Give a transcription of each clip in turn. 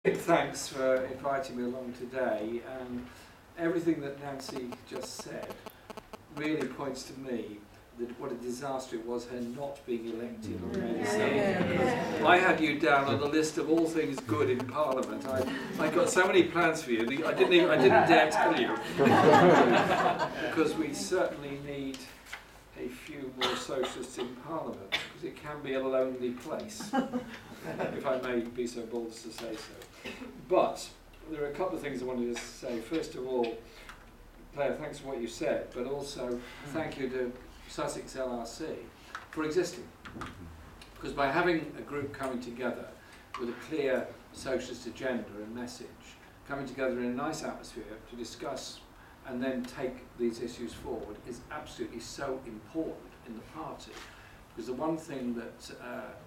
Thanks for inviting me along today, and everything that Nancy just said really points to me that what a disaster it was her not being elected on May the 7th. I had you down on the list of all things good in Parliament. I got so many plans for you. I didn't dare tell you because we certainly need a few more socialists in Parliament, because it can be a lonely place, if I may be so bold as to say so. But there are a couple of things I wanted to say. First of all, Claire, thanks for what you said, but also thank you to Sussex LRC for existing. Because by having a group coming together with a clear socialist agenda and message, coming together in a nice atmosphere to discuss and then take these issues forward is absolutely so important in the party. Because the one thing that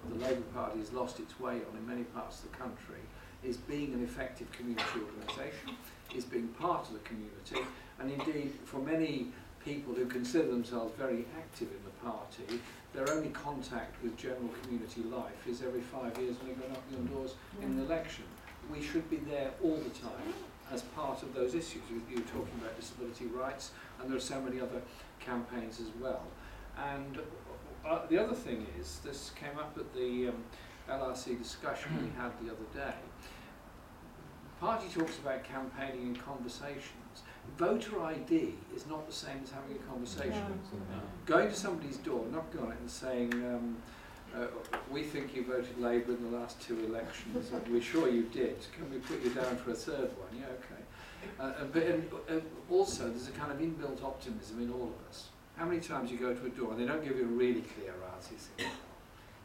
the Labour Party has lost its way on in many parts of the country is being an effective community organisation, is being part of the community, and indeed for many people who consider themselves very active in the party, their only contact with general community life is every 5 years when they go knocking on doors in an election. We should be there all the time as part of those issues. You were talking about disability rights, and there are so many other campaigns as well. And the other thing is, this came up at the LRC discussion we had the other day. The party talks about campaigning and conversations. Voter ID is not the same as having a conversation. Going to somebody's door, knocking on it and saying, we think you voted Labour in the last 2 elections, and we're sure you did. Can we put you down for a third one? Yeah, okay. But also, there's a kind of inbuilt optimism in all of us. How many times you go to a door and they don't give you a really clear answer, you think,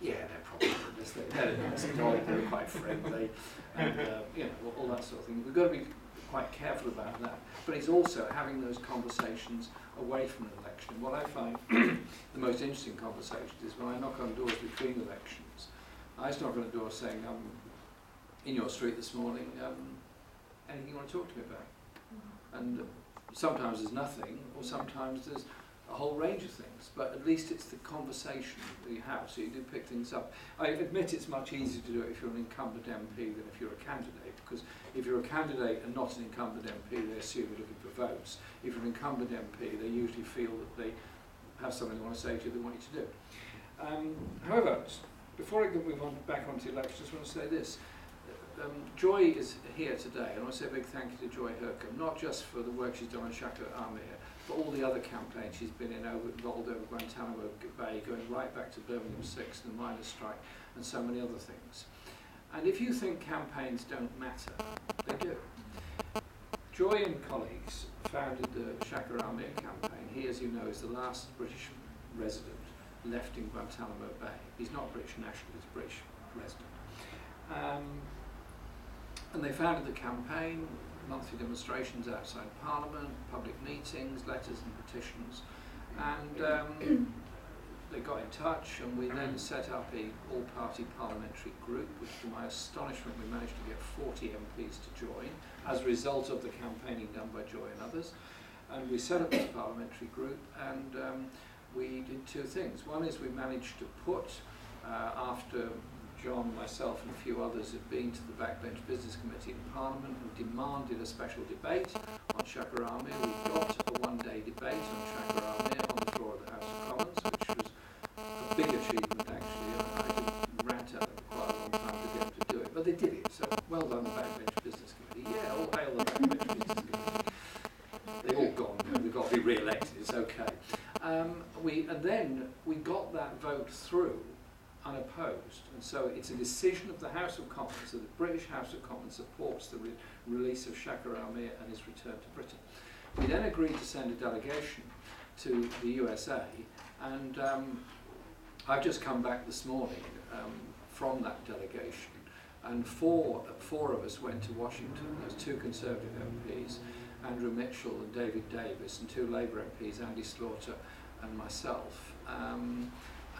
yeah, they're probably this. They're quite friendly, and you know, all that sort of thing. We've got to be quite careful about that. But it's also having those conversations away from an election. What I find the most interesting conversations is when I knock on doors between elections. I just knock on a door saying, in your street this morning, anything you want to talk to me about? And sometimes there's nothing, or sometimes there's a whole range of things, but at least it's the conversation that you have, so you do pick things up. I admit it's much easier to do it if you're an incumbent MP than if you're a candidate, because if you're a candidate and not an incumbent MP, they assume you're looking for votes. If you're an incumbent MP, they usually feel that they have something they want to say to you, they want you to do. However, before I move on back onto the election, I just want to say this. Joy is here today, and I want to say a big thank you to Joy Hercombe, not just for the work she's done on Shaka Amir, but all the other campaigns she's been involved over Guantanamo Bay, going right back to Birmingham 6 and the miners' strike, and so many other things. And if you think campaigns don't matter, they do. Joy and colleagues founded the Shaka Amir campaign. He, as you know, is the last British resident left in Guantanamo Bay. He's not British national, he's British resident. And they founded the campaign, monthly demonstrations outside Parliament, public meetings, letters and petitions, and they got in touch, and we then set up a all-party parliamentary group, which to my astonishment we managed to get 40 MPs to join as a result of the campaigning done by Joy and others. And we set up this parliamentary group, and we did 2 things. One is we managed to put, after John, myself and a few others had been to the Backbench Business Committee in Parliament and demanded a special debate on Shaka Amir. We got a 1-day debate on Shaka Amir on the floor of the House of Commons, which was a big achievement actually. I did rant at them for quite a long time to get them to do it, but they did it, so well done the Backbench Business Committee. Yeah, all hail the Backbench Business Committee. They've all gone, they've got to be re-elected, it's okay. And then we got that vote through unopposed, and so it's a decision of the House of Commons, so the British House of Commons supports the release of Shaka Amir and his return to Britain. We then agreed to send a delegation to the USA, and I've just come back this morning from that delegation, and four of us went to Washington. There's 2 Conservative MPs, Andrew Mitchell and David Davis, and 2 Labour MPs, Andy Slaughter and myself.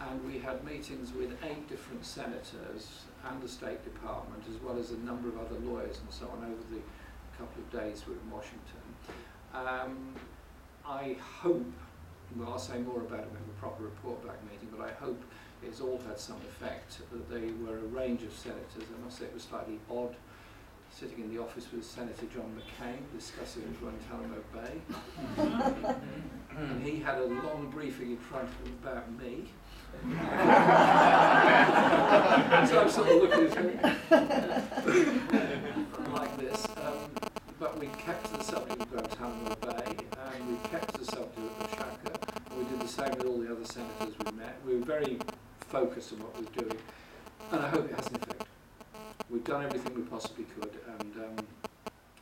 And we had meetings with 8 different senators and the State Department, as well as a number of other lawyers and so on over the couple of days we were in Washington. I hope, well, I'll say more about it when we have a proper report back meeting, but I hope it's all had some effect. That they were a range of senators. I must say it was slightly odd sitting in the office with Senator John McCain discussing Guantanamo Bay. And he had a long briefing in front of him about me. So I'm sort of looking at him like this. But we kept to the subject of Guantanamo Bay, and we kept to the subject of Shaka, and we did the same with all the other senators we met. We were very focused on what we were doing, and I hope it has an effect. We've done everything we possibly could, and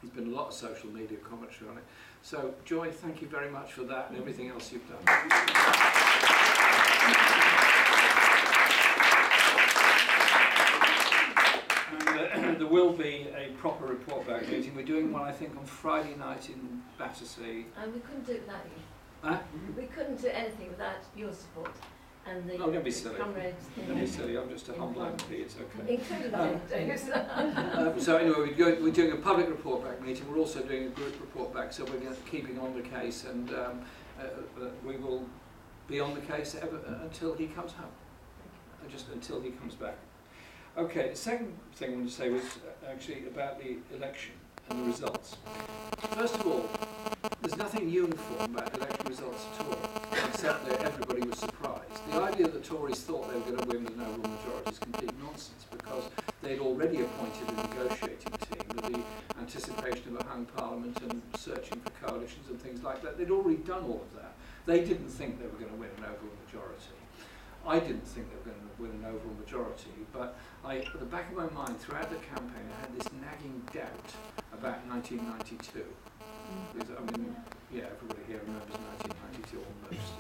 there's been a lot of social media commentary on it. So, Joy, thank you very much for that and everything else you've done. And there will be a proper report back meeting. We're doing one, I think, on Friday night in Battersea. And we couldn't do it without you. Huh? We couldn't do anything without your support. And the, don't be silly. Comrades. Don't be silly. I'm just a humble MP. It's okay. Including so anyway, we're doing a public report back meeting. We're also doing a group report back. So we're keeping on the case, and we will be on the case until he comes home. Just until he comes back. Okay. The second thing I want to say was actually about the election and the results. First of all, there's nothing uniform about election results at all, except that everybody was surprised. The idea that the Tories thought they were going to win with an overall majority is complete nonsense, because they'd already appointed a negotiating team with the anticipation of a hung parliament and searching for coalitions and things like that. They'd already done all of that. They didn't think they were going to win an overall majority. I didn't think they were going to win an overall majority, but at the back of my mind throughout the campaign I had this nagging doubt about 1992. Because, I mean, yeah, everybody here remembers 1992 almost.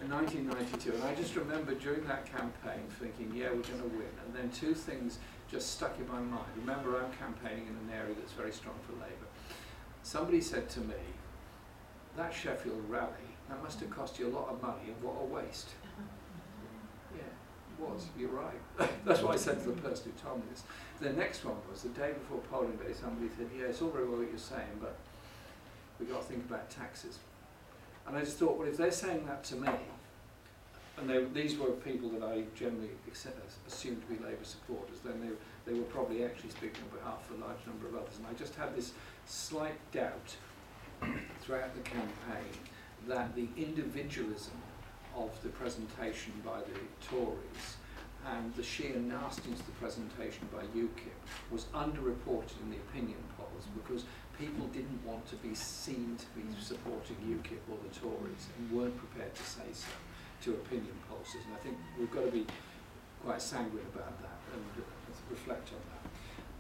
In 1992, and I just remember during that campaign thinking, yeah, we're going to win. And then two things just stuck in my mind. Remember, I'm campaigning in an area that's very strong for Labour. Somebody said to me, that Sheffield rally, that must have cost you a lot of money, and what a waste. Yeah, it was, you're right. That's what I said to the person who told me this. The next one was the day before polling day, somebody said, yeah, it's all very well what you're saying, but we've got to think about taxes. And I just thought, well, if they're saying that to me, and these were people that I generally assumed to be Labour supporters, then they were probably actually speaking on behalf of a large number of others. And I just had this slight doubt throughout the campaign that the individualism of the presentation by the Tories and the sheer nastiness of the presentation by UKIP was underreported in the opinion polls, because people didn't want to be seen to be supporting UKIP or the Tories and weren't prepared to say so to opinion pollsters. And I think we've got to be quite sanguine about that and reflect on that.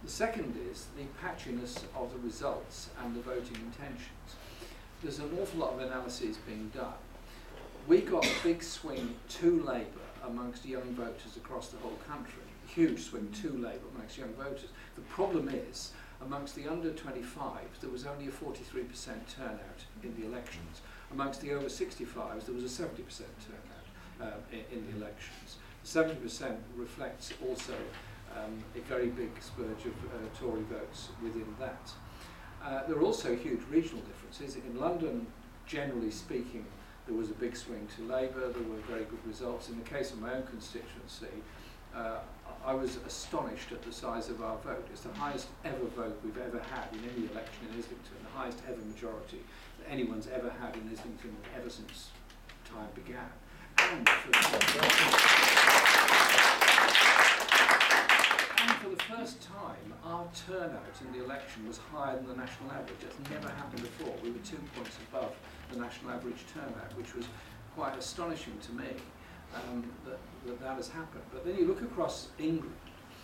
The second is the patchiness of the results and the voting intentions. There's an awful lot of analysis being done. We got a big swing to Labour amongst young voters across the whole country. Huge swing to Labour amongst young voters. The problem is, amongst the under 25s, there was only a 43% turnout in the elections. Amongst the over 65s, there was a 70% turnout in the elections. 70% reflects also a very big spurge of Tory votes within that. There are also huge regional differences. In London, generally speaking, there was a big swing to Labour. There were very good results. In the case of my own constituency, I was astonished at the size of our vote. It's the highest ever vote we've ever had in any election in Islington, the highest ever majority that anyone's ever had in Islington ever since time began. And for the first time, our turnout in the election was higher than the national average. That's never happened before. We were 2 points above the national average turnout, which was quite astonishing to me that has happened. But then you look across England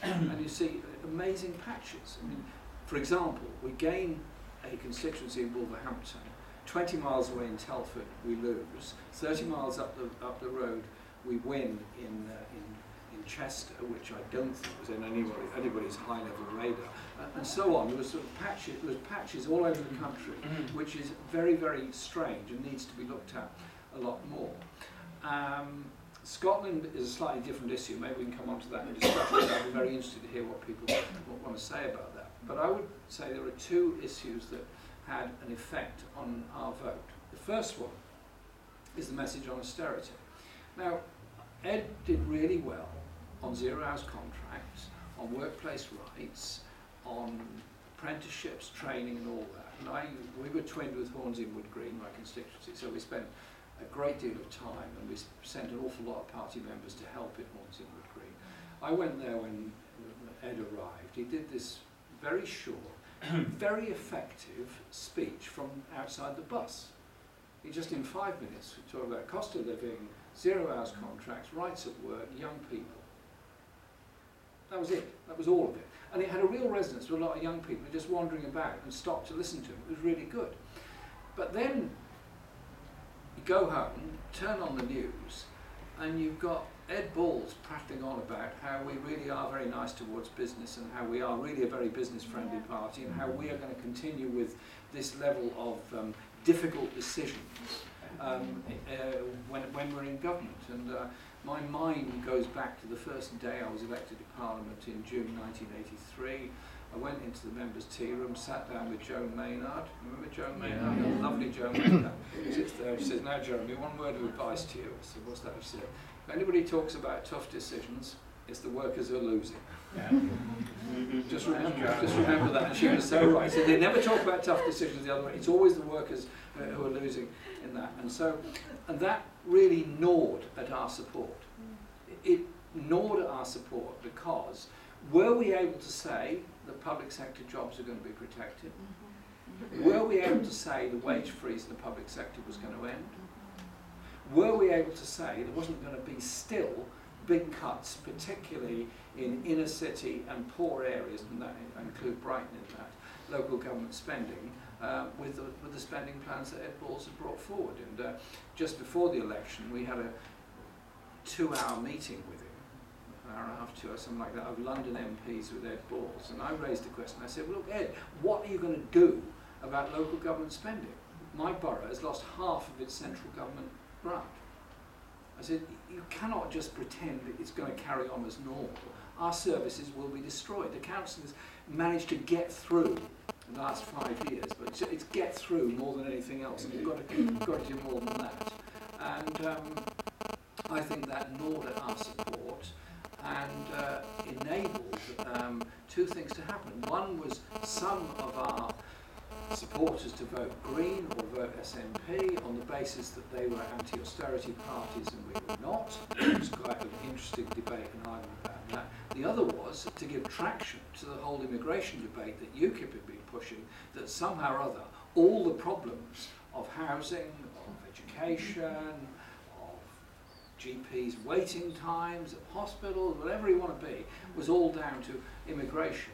and you see amazing patches. I mean, for example, we gain a constituency in Wolverhampton. 20 miles away in Telford, we lose. 30 miles up the road, we win in Chester, which I don't think was in anybody's high-level radar, and so on. There was sort of patches all over the country, which is very, very strange and needs to be looked at a lot more. Scotland is a slightly different issue. Maybe we can come on to that in discussion. I'd be very interested to hear what people want to say about that. But I would say there are two issues that had an effect on our vote. The first one is the message on austerity. Now, Ed did really well on 0 hours contracts, on workplace rights, on apprenticeships, training and all that. And we were twinned with Hornsey and Wood Green, my constituency, so we spent a great deal of time, and we sent an awful lot of party members to help in Hornsey and Wood Green. I went there when Ed arrived. He did this very short, very effective speech from outside the bus. He just in 5 minutes talked about cost of living, 0 hours contracts, rights at work, young people. That was it. That was all of it. And it had a real resonance with a lot of young people just wandering about and stopped to listen to him. It was really good. But then you go home, turn on the news, and you've got Ed Balls prattling on about how we really are very nice towards business and how we are really a very business-friendly party and how we are going to continue with this level of difficult decisions when we're in government. And my mind goes back to the first day I was elected to Parliament in June 1983. I went into the members' tea room, sat down with Joan Maynard. Remember Joan Maynard? Yeah. Lovely Joan Maynard. She sits there, she says, "Now Jeremy, one word of advice to you." I said, "What's that?" She said, "If anybody talks about tough decisions, it's the workers who are losing." Yeah. Just remember that. And she was so right. So they never talk about tough decisions the other way. It's always the workers who are losing in that. And that really gnawed at our support. It gnawed at our support because were we able to say that public sector jobs are going to be protected? Were we able to say the wage freeze in the public sector was going to end? Were we able to say there wasn't going to be still big cuts, particularly in inner city and poor areas, and that include Brighton in that, local government spending, with the spending plans that Ed Balls had brought forward? And just before the election, we had a 2-hour meeting with him, an hour and a half, 2 hours, something like that, of London MPs with Ed Balls. And I raised the question, I said, "Well, look, Ed, what are you going to do about local government spending? My borough has lost half of its central government grant." I said, "You cannot just pretend that it's going to carry on as normal. Our services will be destroyed." The council has managed to get through the last 5 years, but it's get through more than anything else, and you've got to do more than that. And I think that gnawed at our support and enabled 2 things to happen. One was some of our supporters to vote Green or vote SNP on the basis that they were anti-austerity parties and we were not. It was quite an interesting debate and argument about that. The other was to give traction to the whole immigration debate that UKIP had been pushing, that somehow or other all the problems of housing, of education, of GPs waiting times, of hospitals, whatever you want to be, was all down to immigration.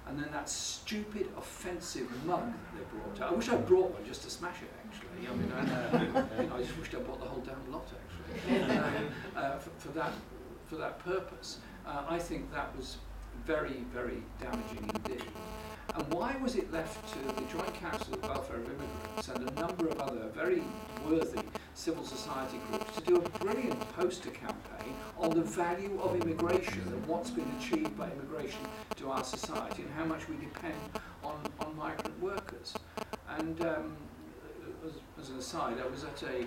And then that stupid, offensive mug that they brought out. I wish I'd brought one just to smash it, actually. I mean, I just wished I bought the whole damn lot, actually, for that purpose. I think that was very, very damaging indeed. And why was it left to the Joint Council of Welfare of Immigrants and a number of other very worthy civil society groups to do a brilliant poster campaign on the value of immigration and what's been achieved by immigration to our society and how much we depend on migrant workers? And as an aside, I was at a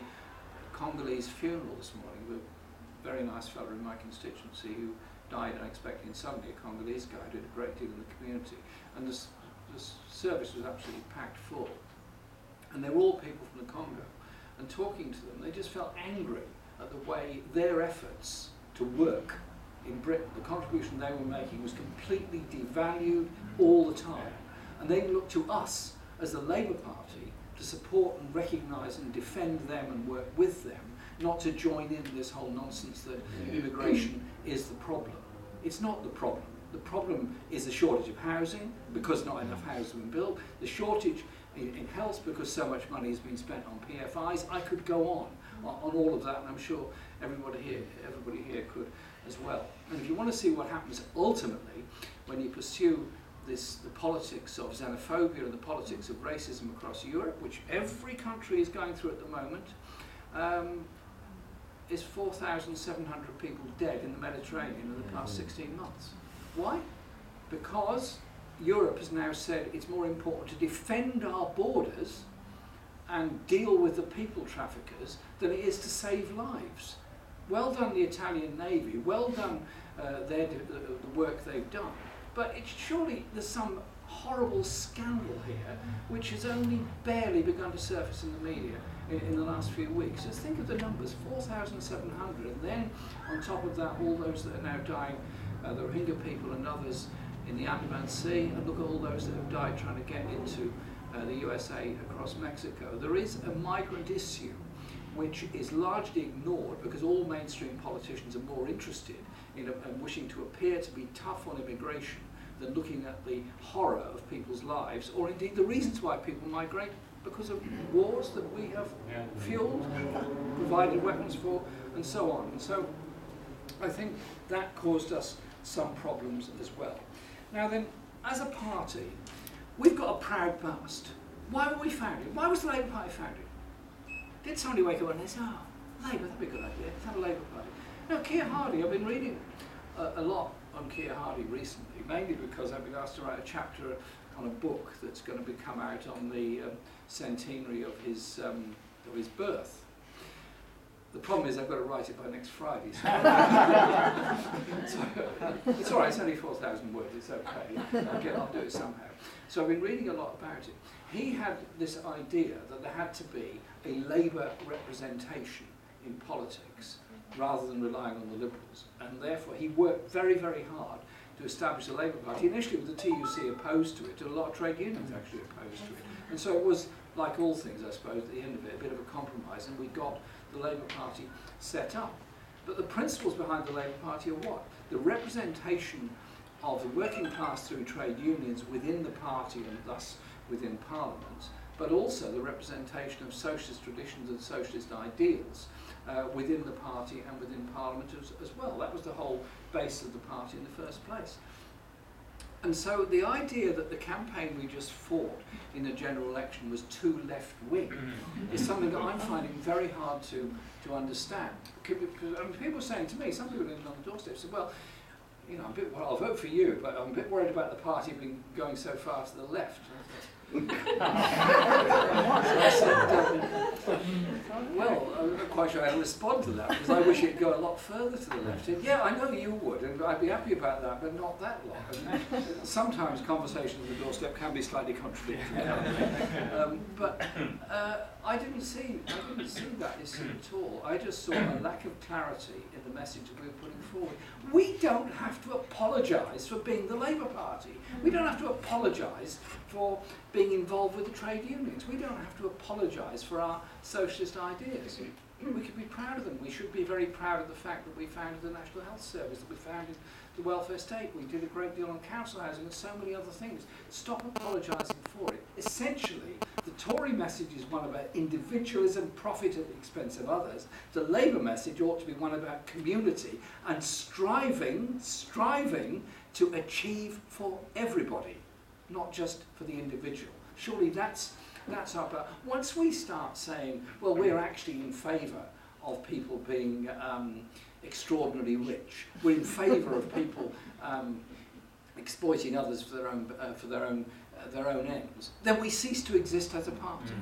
Congolese funeral this morning with a very nice fellow in my constituency who died unexpectedly and suddenly, a Congolese guy who did a great deal in the community. And the service was absolutely packed full. And they were all people from the Congo. And talking to them, they just felt angry at the way their efforts to work in Britain, the contribution they were making, was completely devalued all the time. And they looked to us as the Labour Party to support and recognise and defend them and work with them, not to join in this whole nonsense that immigration is the problem. It's not the problem. The problem is the shortage of housing, because not enough houses have been built, the shortage in health because so much money has been spent on PFIs. I could go on all of that, and I'm sure everybody here could as well. And if you want to see what happens ultimately when you pursue the politics of xenophobia and the politics of racism across Europe, which every country is going through at the moment, is 4,700 people dead in the Mediterranean in the past 16 months. Why? Because Europe has now said it's more important to defend our borders and deal with the people traffickers than it is to save lives. Well done the Italian Navy, well done the work they've done. But surely there's some horrible scandal here which has only barely begun to surface in the media in the last few weeks. Just think of the numbers, 4,700, and then on top of that all those that are now dying, the Rohingya people and others in the Andaman Sea, and look at all those that have died trying to get into the USA across Mexico. There is a migrant issue which is largely ignored because all mainstream politicians are more interested in wishing to appear to be tough on immigration than looking at the horror of people's lives, or indeed the reasons why people migrate, because of wars that we have fueled, provided weapons for, and so on. And so I think that caused us some problems as well. Now then, as a party, we've got a proud past. Why were we founded? Why was the Labour Party founded? Did somebody wake up and say, oh, Labour, that'd be a good idea, let's have a Labour Party? No, Keir Hardie, I've been reading a lot on Keir Hardie recently, mainly because I've been asked to write a chapter on a book that's going to come out on the centenary of his birth. The problem is I've got to write it by next Friday. So it's all right, it's only 4,000 words, it's okay. I'll do it somehow. So I've been reading a lot about it. He had this idea that there had to be a Labour representation in politics rather than relying on the Liberals. And therefore he worked very, very hard to establish a Labour Party. Initially with the TUC opposed to it, and a lot of trade unions actually opposed to it. And so it was, like all things I suppose, at the end of it, a bit of a compromise, and we got the Labour Party set up. But the principles behind the Labour Party are what? The representation of the working class through trade unions within the party and thus within Parliament, but also the representation of socialist traditions and socialist ideals within the party and within Parliament as well. That was the whole base of the party in the first place. And so the idea that the campaign we just fought in the general election was too left-wing is something that I'm finding very hard to understand. People are saying to me, some people living on the doorstep said, well, you know, I'll vote for you, but I'm a bit worried about the party being going so far to the left. So I said, well, I'm not quite sure how to respond to that, because I wish it'd go a lot further to the left. Said, yeah, I know you would, and I'd be happy about that, but not that long. And sometimes conversations on the doorstep can be slightly contradictory. But I didn't see that issue at all. I just saw a lack of clarity in the message that we were putting forward. We don't have to apologise for being the Labour Party. We don't have to apologise for being involved with the trade unions. We don't have to apologise for our socialist ideas. We could be proud of them. We should be very proud of the fact that we founded the National Health Service, that we founded the welfare state. We did a great deal on council housing and so many other things. Stop apologising for it. Essentially, the Tory message is one about individualism, profit at the expense of others. The Labour message ought to be one about community and striving to achieve for everybody, not just for the individual. Surely that's our part. Once we start saying, well, we're actually in favour of people being extraordinarily rich, we're in favour of people exploiting others for their own ends, then we cease to exist as a party.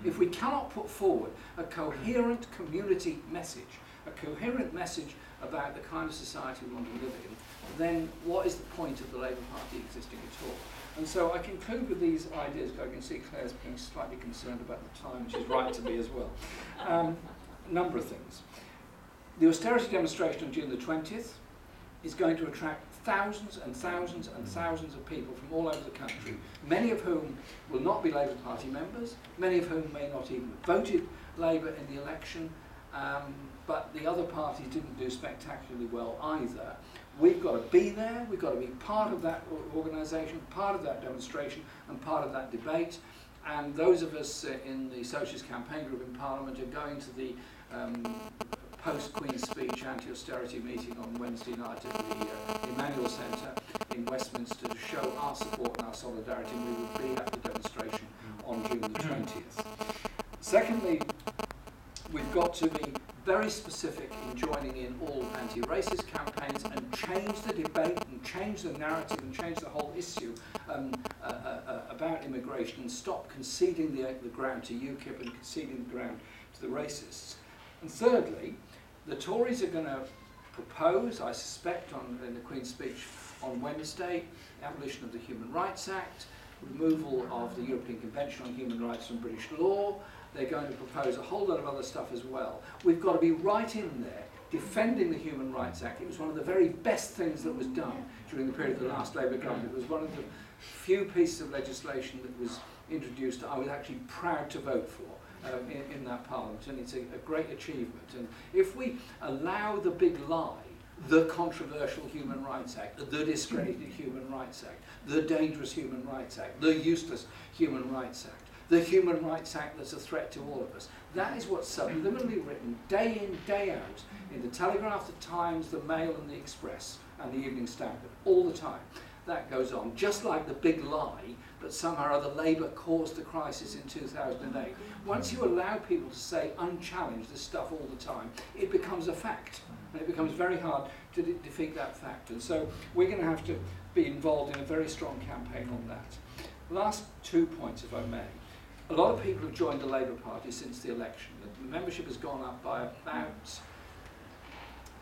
If we cannot put forward a coherent community message, a coherent message about the kind of society we want to live in, then what is the point of the Labour Party existing at all? And so I conclude with these ideas, because I can see Claire's being slightly concerned about the time, which is right to be as well. A number of things. The austerity demonstration on June the 20th is going to attract thousands and thousands and thousands of people from all over the country, many of whom will not be Labour Party members, many of whom may not even have voted Labour in the election, but the other parties didn't do spectacularly well either. We've got to be there, we've got to be part of that organisation, part of that demonstration and part of that debate. And those of us in the Socialist Campaign Group in Parliament are going to the post-Queen's Speech anti-austerity meeting on Wednesday night at the Emmanuel Centre in Westminster to show our support and our solidarity, and we will be at the demonstration on June the 20th. Secondly, we've got to be very specific in joining in all anti-racist campaigns and change the debate and change the narrative and change the whole issue about immigration and stop conceding the ground to UKIP and conceding the ground to the racists. And thirdly, the Tories are going to propose, I suspect, in the Queen's speech on Wednesday, abolition of the Human Rights Act, removal of the European Convention on Human Rights from British law. They're going to propose a whole lot of other stuff as well. We've got to be right in there defending the Human Rights Act. It was one of the very best things that was done during the period of the last Labour government. It was one of the few pieces of legislation that was introduced I was actually proud to vote for in that Parliament, and it's a great achievement. And if we allow the big lie, the controversial Human Rights Act, the discredited Human Rights Act, the dangerous Human Rights Act, the useless Human Rights Act, the Human Rights Act that's a threat to all of us. That is what's subliminally written day in, day out in the Telegraph, the Times, the Mail and the Express and the Evening Standard, all the time. That goes on, just like the big lie that somehow or other Labour caused the crisis in 2008. Once you allow people to say unchallenged this stuff all the time, it becomes a fact. And it becomes very hard to defeat that fact. And so we're going to have to be involved in a very strong campaign on that. Last 2 points, if I may. A lot of people have joined the Labour Party since the election. The membership has gone up by about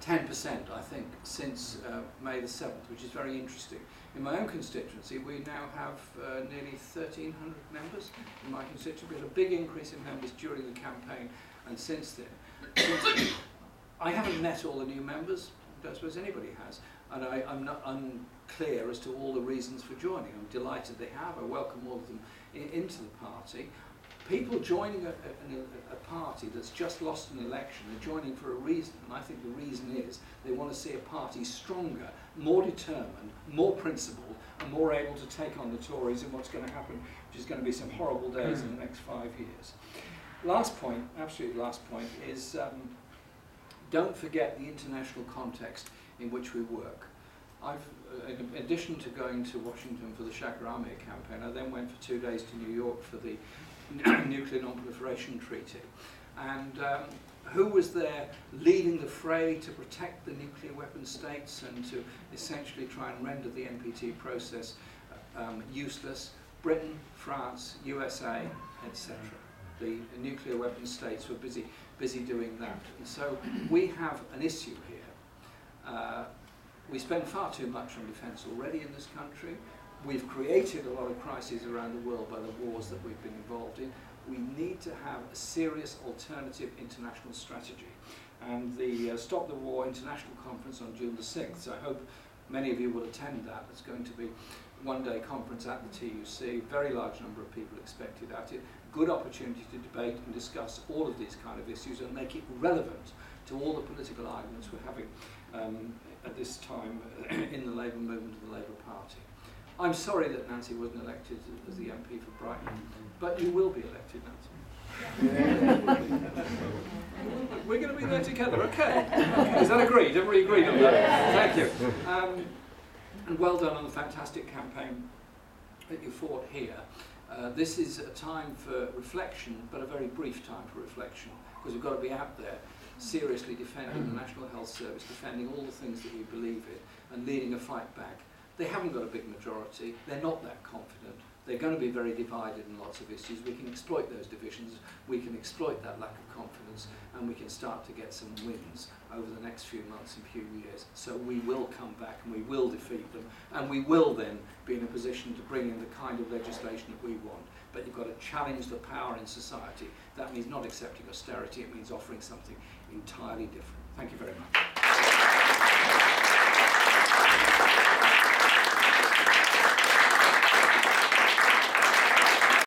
10%, I think, since May the 7th, which is very interesting. In my own constituency, we now have nearly 1,300 members in my constituency. We had a big increase in members during the campaign, and since then, I haven't met all the new members. I don't suppose anybody has, and I'm not unclear as to all the reasons for joining. I'm delighted they have. I welcome all of them into the party. People joining a party that's just lost an election are joining for a reason, and I think the reason is they want to see a party stronger, more determined, more principled, and more able to take on the Tories in what's going to happen, which is going to be some horrible days in the next 5 years. Last point, absolutely last point, is don't forget the international context in which we work. In addition to going to Washington for the Shakramir campaign, I then went for 2 days to New York for the Nuclear Non-Proliferation Treaty. And who was there leading the fray to protect the nuclear weapon states and to essentially try and render the NPT process useless? Britain, France, USA, etc. The nuclear weapon states were busy doing that. And so we have an issue here. We spend far too much on defence already in this country. We've created a lot of crises around the world by the wars that we've been involved in. We need to have a serious alternative international strategy. And the Stop the War International Conference on June the 6th, so I hope many of you will attend that. It's going to be a one-day conference at the TUC, very large number of people expected at it. Good opportunity to debate and discuss all of these kind of issues and make it relevant to all the political arguments we're having at this time in the Labour movement and the Labour Party. I'm sorry that Nancy wasn't elected as the MP for Brighton, but you will be elected, Nancy. We're going to be there together, okay. Is that agreed? Everybody agreed on that? Thank you. And well done on the fantastic campaign that you fought here. This is a time for reflection, but a very brief time for reflection, because we've got to be out there seriously defending the National Health Service, defending all the things that we believe in, and leading a fight back. They haven't got a big majority, they're not that confident, they're going to be very divided in lots of issues. We can exploit those divisions, we can exploit that lack of confidence, and we can start to get some wins over the next few months and few years. So we will come back and we will defeat them, and we will then be in a position to bring in the kind of legislation that we want. But you've got to challenge the power in society. That means not accepting austerity, it means offering something entirely different. Thank you very much.